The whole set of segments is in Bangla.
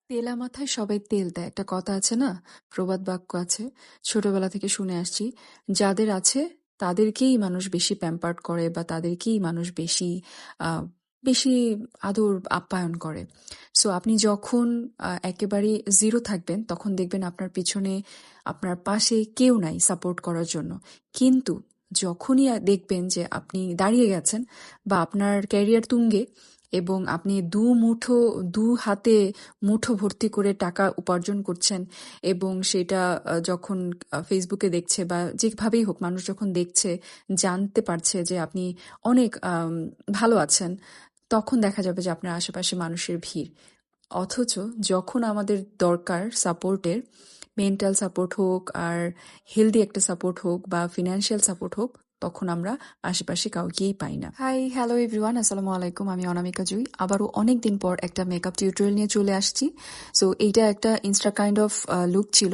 তেলা মাথায় সবাই তেল দেয় একটা কথা আছে না, প্রবাদ বাক্য আছে, ছোটবেলা থেকে শুনে আসছি। যাদের আছে তাদেরকেই মানুষ বেশি প্যাম্পার্ড করে বা তাদেরকেই মানুষ বেশি আহ, বেশি আদর আপ্যায়ন করে। সো আপনি যখন একেবারে জিরো থাকবেন তখন দেখবেন আপনার পিছনে আপনার পাশে কেউ নাই সাপোর্ট করার জন্য। কিন্তু যখনই দেখবেন যে আপনি দাঁড়িয়ে গেছেন বা আপনার ক্যারিয়ার তুঙ্গে এবং আপনি দু হাতে মুঠো ভর্তি করে টাকা উপার্জন করছেন এবং সেটা যখন ফেসবুকে দেখছে বা যেভাবেই হোক মানুষ যখন দেখছে, জানতে পারছে যে আপনি অনেক ভালো আছেন, তখন দেখা যাবে যে আপনার আশেপাশে মানুষের ভিড়। অথচ যখন আমাদের দরকার সাপোর্টের, মেন্টাল সাপোর্ট হোক আর হেলদি একটা সাপোর্ট হোক বা ফিনান্সিয়াল সাপোর্ট হোক, তখন আমরা আশেপাশে কাউকেই পাই না। হাই, হ্যালো এভরিওয়ান, আসসালামু আলাইকুম। আমি অনামিকা জুই, আবারও অনেক দিন পর একটা মেকআপ টিউটোরিয়াল নিয়ে চলে আসছি। সো এইটা একটা ইনস্টা কাইন্ড অফ লুক ছিল,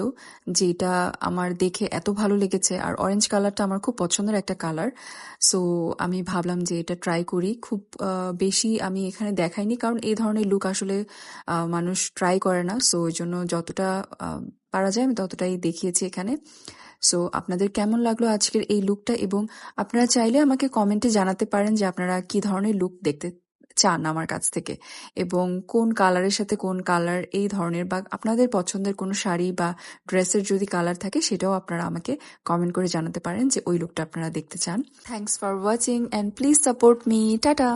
যেটা আমার দেখে এত ভালো লেগেছে। আর অরেঞ্জ কালারটা আমার খুব পছন্দের একটা কালার। সো আমি ভাবলাম যে এটা ট্রাই করি। খুব বেশি আমি এখানে দেখাইনি, কারণ এই ধরনের লুক আসলে মানুষ ট্রাই করে না। সো ওই জন্য যতটা পারা যায় আমি ততটাই দেখিয়েছি এখানে। সো আপনাদের কেমন লাগলো আজকের এই লুকটা, এবং আপনারা চাইলে আমাকে কমেন্টে জানাতে পারেন যে আপনারা কি ধরনের লুক দেখতে চান আমার কাছ থেকে, এবং কোন কালারের সাথে কোন কালার এই ধরনের, বা আপনাদের পছন্দের কোনো শাড়ি বা ড্রেসের যদি কালার থাকে সেটাও আপনারা আমাকে কমেন্ট করে জানাতে পারেন যে ওই লুকটা আপনারা দেখতে চান। Thanks for watching and please support me. Tata.